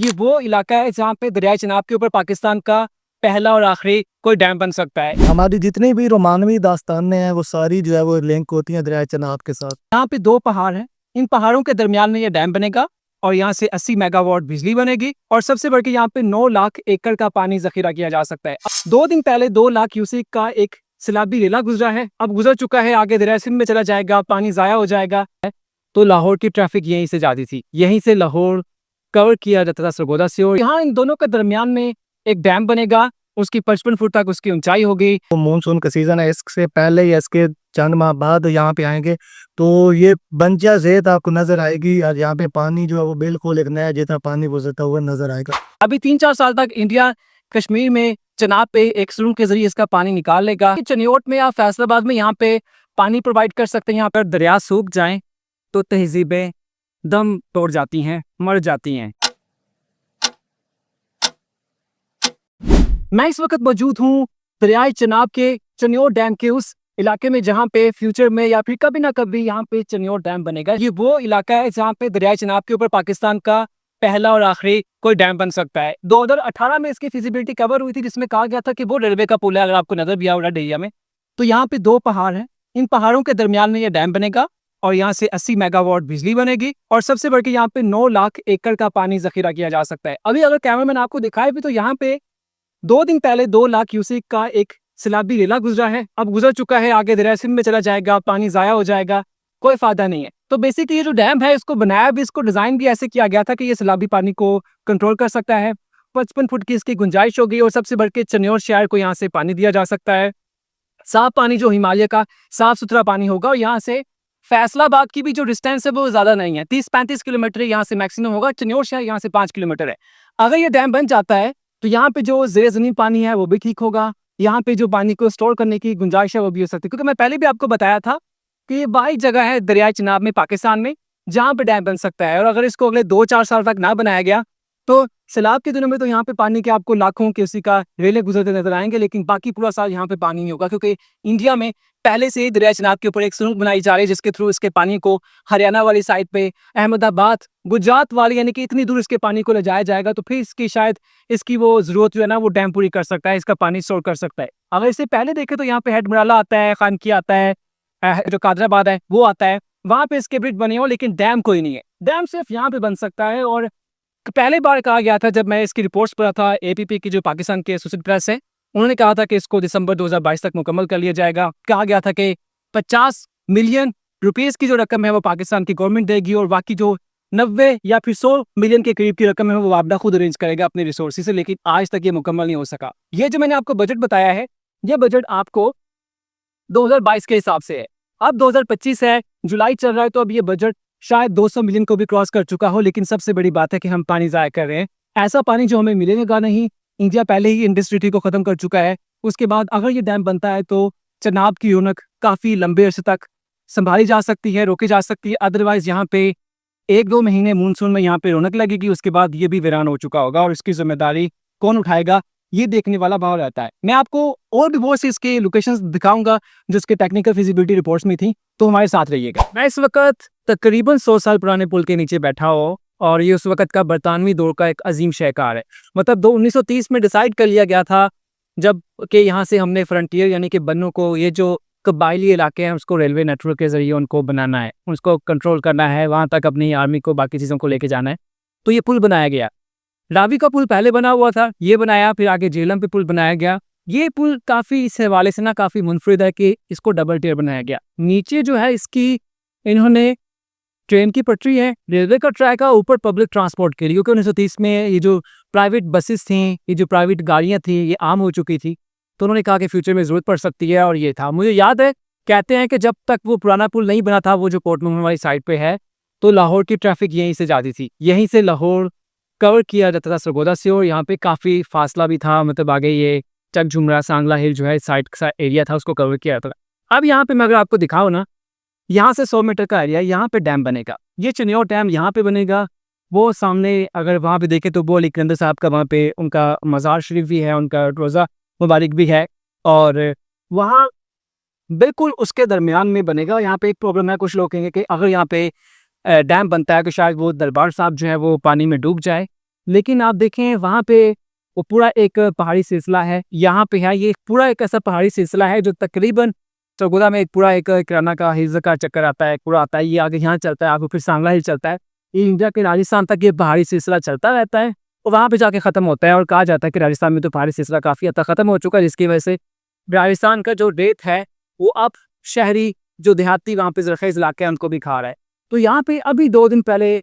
ये वो इलाका है जहाँ पे दरियाए चनाब के ऊपर पाकिस्तान का पहला और आखिरी कोई डैम बन सकता है। हमारी जितनी भी रोमानवी दास्तानें हैं वो सारी जो है वो लिंक होती हैं दरिया चनाब के साथ। यहाँ पे दो पहाड़ हैं, इन पहाड़ों के दरमियान में ये डैम बनेगा और यहाँ से 80 मेगावाट बिजली बनेगी और सबसे बढ़ के यहाँ पे 9 लाख एकड़ का पानी जखीरा किया जा सकता है। 2 दिन पहले 2 लाख क्यूसेक का एक सैलाबी रेला गुजरा है, अब गुजर चुका है, आगे दरिया सिंध में चला जाएगा, पानी जाया हो जाएगा। तो लाहौर की ट्रैफिक यहीं से जाती थी, यहीं से लाहौर कवर किया जाता था सरगोदा से, और यहाँ इन दोनों के दरमियान में एक डैम बनेगा, उसकी 55 फुट तक उसकी ऊंचाई होगी। वो मानसून का सीजन है, इससे पहले या इसके चंद माह बाद यहाँ पे आएंगे तो ये बंजर ज़ेत आपको नजर आएगी और यहाँ पे पानी जो है वो बिल्कुल एक नया जितना पानी गुजरता हुआ नजर आएगा। अभी 3-4 साल तक इंडिया कश्मीर में चनाब पे एक सुरंग के जरिए इसका पानी निकाल लेगा। चनियोट में या फैसलाबाद में यहाँ पे पानी प्रोवाइड कर सकते हैं। यहाँ पर दरिया सूख जाए तो तहजीबें दम तोड़ जाती हैं, मर जाती हैं। मैं इस वक्त मौजूद हूँ दरियाए चनाब के चनियोट डैम के उस इलाके में जहाँ पे फ्यूचर में या फिर कभी ना कभी यहाँ पे चनियोट डैम बनेगा। ये वो इलाका है जहाँ पे दरियाए चनाब के ऊपर पाकिस्तान का पहला और आखिरी कोई डैम बन सकता है। 2018 में इसकी फिजिबिलिटी कवर हुई थी, जिसमें कहा गया था कि वो रेलवे का पुल है, अगर आपको नजर भी आ रेड एरिया में। तो यहाँ पे दो पहाड़ हैं, इन पहाड़ों के दरमियान में ये डैम बनेगा और यहाँ से 80 मेगावाट बिजली बनेगी और सबसे बढ़ के यहाँ पे 9 लाख एकड़ का पानी जखीरा किया जा सकता है। अभी अगर कैमरामैन आपको दिखाए भी तो यहाँ पे 2 दिन पहले 2 लाख क्यूसेक का एक सैलाबी रेला गुजरा है, अब गुजर चुका है, आगे दरिया सिंध में चला जाएगा, पानी जाया हो जाएगा, कोई फायदा नहीं है। तो बेसिकली ये जो डैम है इसको बनाया भी, इसको डिजाइन भी ऐसे किया गया था कि ये सैलाबी पानी को कंट्रोल कर सकता है। 55 फुट की इसकी गुंजाइश होगी और सबसे बढ़ के चनियोट शहर को यहाँ से पानी दिया जा सकता है। साफ पानी जो हिमालय का साफ सुथरा पानी होगा और यहाँ से फैसलाबाद की भी जो डिस्टेंस है वो ज्यादा नहीं है, 30-35 किलोमीटर यहाँ से मैक्सिमम होगा। चनियोट शहर यहाँ से 5 किलोमीटर है। अगर ये डैम बन जाता है तो यहाँ पे जो जेर जमीन पानी है वो भी ठीक होगा, यहाँ पे जो पानी को स्टोर करने की गुंजाइश है वो भी हो सकती है। क्योंकि मैं पहले भी आपको बताया था कि ये वाही जगह है दरियाए चनाब में पाकिस्तान में जहाँ पे डैम बन सकता है, और अगर इसको अगले 2-4 साल तक ना बनाया गया तो सैलाब के दिनों में तो यहाँ पे पानी के आपको लाखों के उसी का रेले गुजरते नजर आएंगे, लेकिन बाकी पूरा साल यहाँ पे पानी नहीं होगा। क्योंकि इंडिया में पहले से ही दरियाए चनाब के ऊपर एक सुरंग बनाई जा रही है जिसके थ्रू इसके पानी को हरियाणा वाली साइड पे, अहमदाबाद, गुजरात वाली, यानी कि इतनी दूर इसके पानी को ले जाया जाएगा। तो फिर इसकी शायद इसकी वो जरूरत जो है ना वो डैम पूरी कर सकता है, इसका पानी स्टोर कर सकता है। अगर इससे पहले देखें तो यहाँ पे हेडमराला आता है, खानकी आता है, जो कादराबाद है वो आता है, वहां पे इसके ब्रिज बने हो, लेकिन डैम कोई नहीं है। डैम सिर्फ यहाँ पे बन सकता है। और पहले बार कहा गया था जब मैं इसकी रिपोर्ट्स पढ़ा था, एपीपी की जो पाकिस्तान के एसोसिएटेड प्रेस है, उन्होंने कहा था कि इसको दिसंबर 2022 तक मुकम्मल कर लिया जाएगा। कहा गया था कि 50 मिलियन रुपीस की जो रकम है वो पाकिस्तान की गवर्नमेंट देगी और बाकी जो 90 या फिर 100 मिलियन के करीब की रकम है वो वापडा खुद अरेंज करेगा अपने रिसोर्सेज से, लेकिन आज तक ये मुकम्मल नहीं हो सका। ये जो मैंने आपको बजट बताया है, ये बजट आपको 2022 के हिसाब से है। अब 2025 है, जुलाई चल रहा है, तो अब ये बजट शायद 200 मिलियन को भी क्रॉस कर चुका हो। लेकिन सबसे बड़ी बात है कि हम पानी ज़ाया कर रहे हैं, ऐसा पानी जो हमें मिलेगा नहीं। इंडिया पहले ही इंडस्ट्री को ख़त्म कर चुका है। उसके बाद अगर ये डैम बनता है तो चनाब की रौनक काफ़ी लंबे अरसे तक संभाली जा सकती है, रोकी जा सकती है। अदरवाइज यहाँ पे 1-2 महीने मानसून में यहाँ पे रौनक लगेगी, उसके बाद ये भी वीरान हो चुका होगा और इसकी जिम्मेदारी कौन उठाएगा ये देखने वाला भाव रहता है। मैं आपको और भी बहुत सी इसके लोकेशंस दिखाऊंगा जिसके टेक्निकल फिजिबिलिटी रिपोर्ट्स में थी, तो हमारे साथ रहिएगा। मैं इस वक्त तकरीबन 100 साल पुराने पुल के नीचे बैठा हूँ और ये उस वक्त का बरतानवी दौर का एक अजीम शहकार है। मतलब 1930 में डिसाइड कर लिया गया था जब कि यहाँ से हमने फ्रंटियर यानी कि बन्नों को, ये जो कबायली इलाके हैं उसको रेलवे नेटवर्क के जरिए उनको बनाना है, उसको कंट्रोल करना है, वहाँ तक अपनी आर्मी को बाकी चीज़ों को लेके जाना है। तो ये पुल बनाया गया। रावी का पुल पहले बना हुआ था, ये बनाया, फिर आगे झेलम पे पुल बनाया गया। ये पुल काफ़ी इस हवाले से ना काफ़ी मुनफरिद है कि इसको डबल टियर बनाया गया। नीचे जो है इसकी इन्होंने ट्रेन की पटरी है, रेलवे का ट्रैक है, ऊपर पब्लिक ट्रांसपोर्ट के लिए, क्योंकि 1930 में ये जो प्राइवेट बसेस थी, ये जो प्राइवेट गाड़ियाँ थी, ये आम हो चुकी थी। तो उन्होंने कहा कि फ्यूचर में ज़रूरत पड़ सकती है और ये था। मुझे याद है, कहते हैं कि जब तक वो पुराना पुल नहीं बना था, वो जो पोर्ट मोहम्मद वाली साइड पे है, तो लाहौर की ट्रैफिक यहीं से जाती थी, यहीं से लाहौर कवर किया जाता था सरगोदा से, और यहाँ पे काफ़ी फासला भी था। मतलब आगे ये चक झुमरा सांगला हिल जो है साइड का एरिया था, उसको कवर किया जाता था। अब यहाँ पे मैं अगर आपको दिखाऊँ ना, यहाँ से 100 मीटर का एरिया, यहाँ पे डैम बनेगा। ये चनियोट डैम यहाँ पे बनेगा। वो सामने अगर वहाँ पे देखें तो वो अली कलंदर साहब का वहाँ पे उनका मज़ार शरीफ भी है, उनका रोज़ा मुबारक भी है, और वहाँ बिल्कुल उसके दरमियान में बनेगा। यहाँ पे एक प्रॉब्लम है, कुछ लोग कहेंगे कि अगर यहाँ पे डैम बनता है तो शायद वो दरबार साहब जो है वो पानी में डूब जाए। लेकिन आप देखें वहाँ पे वो पूरा एक पहाड़ी सिलसिला है, यहाँ पे है ये पूरा एक ऐसा पहाड़ी सिलसिला है जो तकरीबन सरगोदा में एक पूरा एक किराना का हिल्स का चक्कर आता है, पूरा आता है, ये आगे यहाँ चलता है, आगे फिर सांगला हिल चलता है, ये इंडिया के राजस्थान तक ये पहाड़ी सिलसिला चलता रहता है और वहाँ पे जाके ख़त्म होता है। और कहा जाता है कि राजस्थान में तो पहाड़ी सिलसिला काफ़ी हद तक ख़त्म हो चुका है, जिसकी वजह से राजस्थान का जो रेत है वो अब शहरी जो देहाती वहाँ पे ज़रख़ेज़ इलाके हैं उनको भी खा रहा है। तो यहाँ पे अभी 2 दिन पहले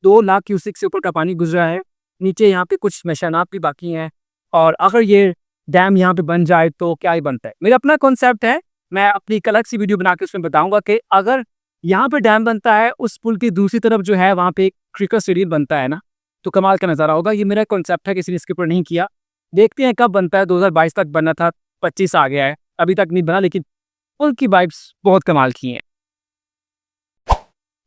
2 लाख क्यूसेक से ऊपर का पानी गुजरा है, नीचे यहाँ पे कुछ निशानात भी बाकी हैं और अगर ये डैम यहाँ पे बन जाए तो क्या ही बनता है। मेरा अपना कॉन्सेप्ट है, मैं अपनी एक अलग सी वीडियो बना के उसमें बताऊंगा कि अगर यहाँ पे डैम बनता है, उस पुल की दूसरी तरफ जो है वहाँ पे एक क्रिकेट स्टेडियम बनता है ना, तो कमाल का नज़ारा होगा। ये मेरा कॉन्सेप्ट है, किसी ने इसके ऊपर नहीं किया, देखते हैं कब बनता है। 2022 तक बनना था, 25 आ गया है, अभी तक नहीं बना, लेकिन पुल की वाइब्स बहुत कमाल की हैं।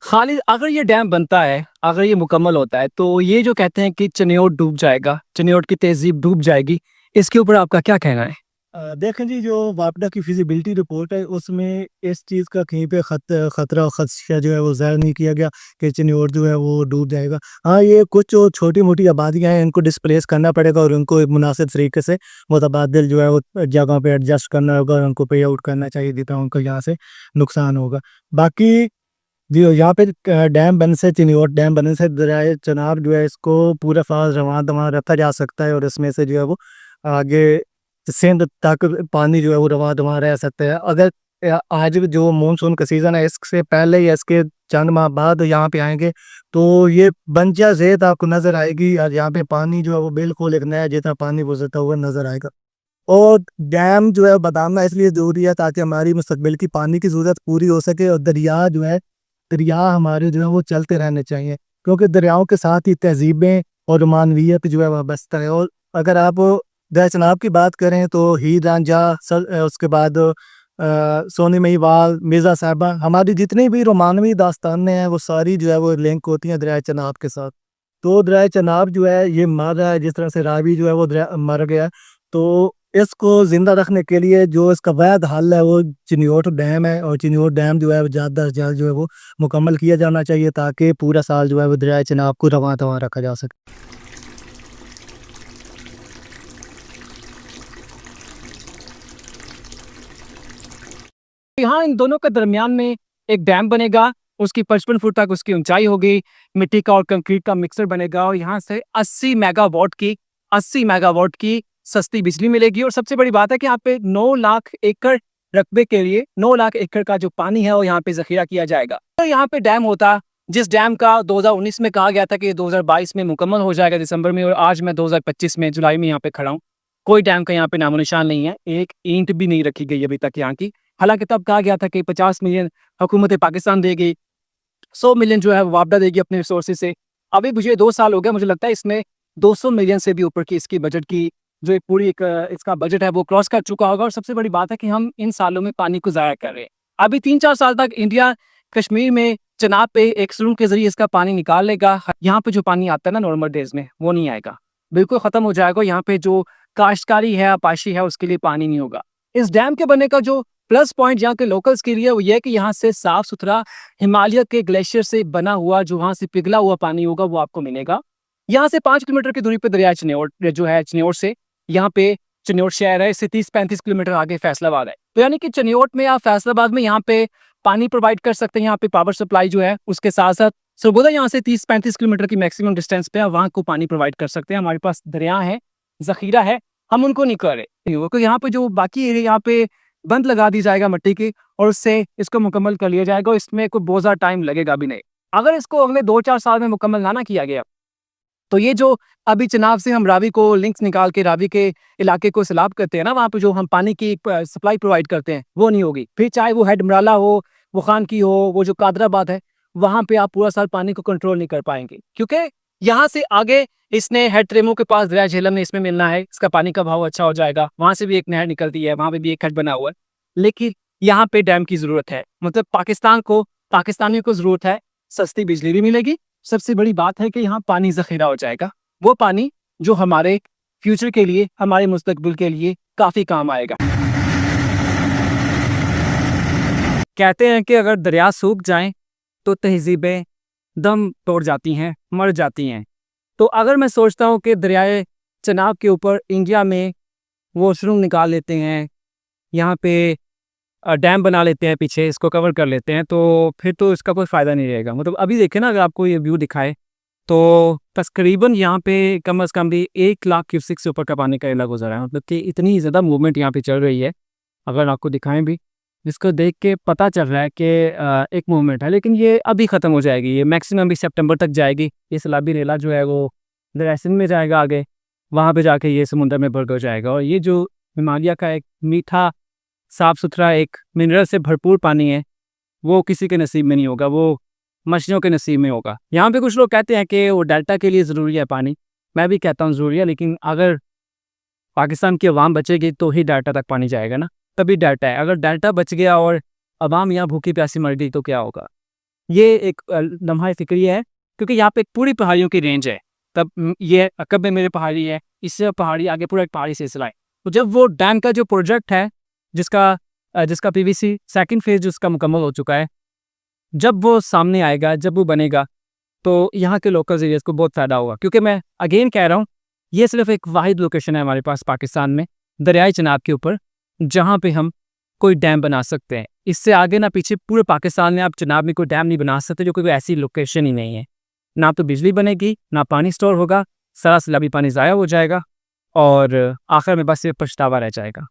खालिद, अगर ये डैम बनता है, अगर ये मुकम्मल होता है, तो ये जो कहते हैं कि चनियोट डूब जाएगा, चनियोट की तहज़ीब डूब जाएगी, इसके ऊपर आपका क्या कहना है? देखें जी, जो वापडा की फिजिबिलिटी रिपोर्ट है उसमें इस चीज़ का कहीं पे खतरा और खदशा जो है वो ज़ाहिर नहीं किया गया कि चिन्नौर जो है वो डूब जाएगा। हाँ, ये कुछ जो छोटी-मोटी आबादियाँ हैं इनको डिस्प्लेस करना पड़ेगा और उनको एक मुनासिब तरीके से मुतबादिल जो है वो जगह पे एडजस्ट करना होगा और उनको पे आउट करना चाहिए जितना उनको यहाँ से नुकसान होगा। बाकी जी, यहाँ पे डैम बनने से, चिन्नौर डैम बनने से दरियाए चनाब जो है इसको पूरा फाज रवां-दवां रखा जा सकता है और इसमें से जो है वो आगे सिंध तक पानी जो है वो रवां-दवां रह सकता है। अगर आज जो मानसून का सीज़न है इससे पहले या इसके चंद माह बाद यहाँ पे आएँगे तो ये बंजर ज़ेद आपको नज़र आएगी और यहाँ पे पानी जो है वो बिल्कुल एक नया जैसा पानी गुज़रता हुआ नज़र आएगा। और डैम जो है बनाना इसलिए ज़रूरी है ताकि हमारी मुस्तकबिल की पानी की ज़रूरत पूरी हो सके और दरिया हमारे जो है वो चलते रहने चाहिए, क्योंकि दरियाओं के साथ ही तहज़ीबें और मानवियत जो है वाबस्ता है। और अगर आप दरिया चनाब की बात करें तो हीर रांझा उसके बाद सोनी महिवाल, मिर्ज़ा साहिबा, हमारी जितनी भी रोमानवी दास्तानें हैं वो सारी जो है वो लिंक होती हैं दरिया चनाब के साथ। तो दरिया चनाब जो है ये मर रहा है, जिस तरह से रावी जो है वो मर गया है। तो इसको ज़िंदा रखने के लिए जो इसका वैध हल है वो चिन्नौर डैम है और चिन्नौर डैम जो है ज़्यादा से ज़्यादा जो है वो मुकम्मल किया जाना चाहिए ताकि पूरा साल जो है वो दरिया चनाब को रवां-दवां रखा जा सके। यहाँ इन दोनों के दरमियान में एक डैम बनेगा, उसकी 55 फुट तक उसकी ऊंचाई होगी, मिट्टी का और कंक्रीट का मिक्सर बनेगा और यहाँ से 80 मेगावाट की सस्ती बिजली मिलेगी। और सबसे बड़ी बात है कि यहाँ पे 9 लाख एकड़ रकबे के लिए 9 लाख एकड़ का जो पानी है वो यहाँ पे जखीरा किया जाएगा। तो यहाँ पे डैम होता, जिस डैम का 2019 में कहा गया था कि 2022 में मुकम्मल हो जाएगा दिसंबर में, और आज मैं 2025 में जुलाई में यहाँ पे खड़ा हूँ। कोई डैम का यहाँ पे नामो निशान नहीं है, एक ईंट भी नहीं रखी गई अभी तक यहाँ की। हालांकि तब कहा गया था कि 50 मिलियन हुकूमत पाकिस्तान देगी, 100 मिलियन जो है वो वापडा देगी अपने रिसोर्सेज से। अभी मुझे 2 साल हो गया, मुझे लगता है इसमें 200 मिलियन से भी ऊपर की इसकी बजट की जो एक पूरी एक इसका बजट है वो क्रॉस कर चुका होगा। और सबसे बड़ी बात है कि हम इन सालों में पानी को ज़ाया कर रहे हैं। अभी 3-4 साल तक इंडिया कश्मीर में चनाब पे एक सुरंग के जरिए इसका पानी निकाल लेगा। यहाँ पे जो पानी आता है ना नॉर्मल डेज में वो नहीं आएगा, बिल्कुल ख़त्म हो जाएगा। यहाँ पे जो काश्तकारी है, आपाशी है, उसके लिए पानी नहीं होगा। इस डैम के बनने का जो प्लस पॉइंट यहाँ के लोकल्स के लिए वो ये है कि यहाँ से साफ सुथरा हिमालय के ग्लेशियर से बना हुआ जो वहाँ से पिघला हुआ पानी होगा वो आपको मिलेगा। यहाँ से 5 किलोमीटर की दूरी पे दरिया चिन्नौर जो है, चिन्नौर से यहाँ पे चिन्नौर शहर है, इससे 30-35 किलोमीटर आगे फैसलाबाद है। तो यानी कि चिन्नौर में या फैसलाबाद में यहाँ पे पानी प्रोवाइड कर सकते हैं। यहाँ पे पावर सप्लाई जो है उसके साथ साथ सरगोदा यहाँ से 30-35 किलोमीटर की मैक्सिमम डिस्टेंस पे वहाँ को पानी प्रोवाइड कर सकते हैं। हमारे पास दरिया है, जखीरा है, हम उनको नहीं कर रहे क्योंकि यहाँ पे जो बाकी एरिया यहाँ पे बंद लगा दी जाएगा मिट्टी की और उससे इसको मुकम्मल कर लिया जाएगा। इसमें कोई बहुत ज़्यादा टाइम लगेगा भी नहीं। अगर इसको अगले 2-4 साल में मुकम्मल ना किया गया तो ये जो अभी चनाब से हम रावी को लिंक्स निकाल के रावी के इलाके को सैलाब करते हैं ना, वहाँ पे जो हम पानी की सप्लाई प्रोवाइड करते हैं वो नहीं होगी। फिर चाहे वो हेड मराला हो, वो खान की हो, वो जो कादराबाद है, वहाँ पे आप पूरा साल पानी को कंट्रोल नहीं कर पाएंगे क्योंकि यहाँ से आगे इसने हेड ट्रेमो के पास दरिया झेलम में इसमें मिलना है, इसका पानी का भाव अच्छा हो जाएगा। वहाँ से भी एक नहर निकलती है, वहाँ पे भी एक हेड बना हुआ है, लेकिन यहाँ पे डैम की जरूरत है। मतलब पाकिस्तान को, पाकिस्तानियों को जरूरत है, सस्ती बिजली भी मिलेगी। सबसे बड़ी बात है कि यहाँ पानी जखीरा हो जाएगा, वो पानी जो हमारे फ्यूचर के लिए, हमारे मुस्तकबिल के लिए काफी काम आएगा। कहते हैं कि अगर दरिया सूख जाएं तो तहजीबें दम तोड़ जाती हैं, मर जाती हैं। तो अगर मैं सोचता हूँ कि दरियाए चनाब के ऊपर इंडिया में वॉशरूम निकाल लेते हैं, यहाँ पे डैम बना लेते हैं, पीछे इसको कवर कर लेते हैं, तो फिर तो इसका कोई फ़ायदा नहीं रहेगा। मतलब अभी देखें ना, अगर आपको ये व्यू दिखाए तो तकरीबन यहाँ पे कम से कम भी 1 लाख क्यूसेक से ऊपर का पानी का एला गुजरा है। मतलब कि इतनी ज़्यादा मूवमेंट यहाँ पे चल रही है। अगर आपको दिखाएं भी, इसको देख के पता चल रहा है कि एक मूवमेंट है, लेकिन ये अभी ख़त्म हो जाएगी। ये मैक्सिमम भी सितंबर तक जाएगी। ये सैलाबी रेला जो है वो दरअसल में जाएगा आगे, वहाँ पे जाके ये समुद्र में भर जाएगा। और ये जो हिमालय का एक मीठा साफ़ सुथरा एक मिनरल से भरपूर पानी है, वो किसी के नसीब में नहीं होगा, वो मछलियों के नसीब में होगा। यहाँ पे कुछ लोग कहते हैं कि वो डेल्टा के लिए ज़रूरी है पानी। मैं भी कहता हूँ ज़रूरी है, लेकिन अगर पाकिस्तान की अवाम बचेगी तो ही डेल्टा तक पानी जाएगा ना, तभी डेल्टा है। अगर डेल्टा बच गया और अवाम यहाँ भूखी प्यासी मर गई तो क्या होगा? ये एक लम्हा फ़िक्री है, क्योंकि यहाँ पे एक पूरी पहाड़ियों की रेंज है। तब ये अकब में मेरे पहाड़ी है, इससे पहाड़ी आगे पूरा एक पहाड़ी सिलसिला है। तो जब वो डैम का जो प्रोजेक्ट है, जिसका पीवीसी सेकंड फेज़ उसका मुकम्मल हो चुका है, जब वो सामने आएगा, जब वो बनेगा, तो यहाँ के लोकल एरियाज़ को बहुत फ़ायदा होगा। क्योंकि मैं अगेन कह रहा हूँ, ये सिर्फ़ एक वाहिद लोकेशन है हमारे पास पाकिस्तान में, दरियाए चनाब के ऊपर, जहाँ पे हम कोई डैम बना सकते हैं। इससे आगे ना पीछे पूरे पाकिस्तान में आप चनाब में कोई डैम नहीं बना सकते, जो कोई ऐसी लोकेशन ही नहीं है। ना तो बिजली बनेगी, ना पानी स्टोर होगा, सारा सैलाबी पानी ज़ाया हो जाएगा और आखिर में बस सिर्फ पछतावा रह जाएगा।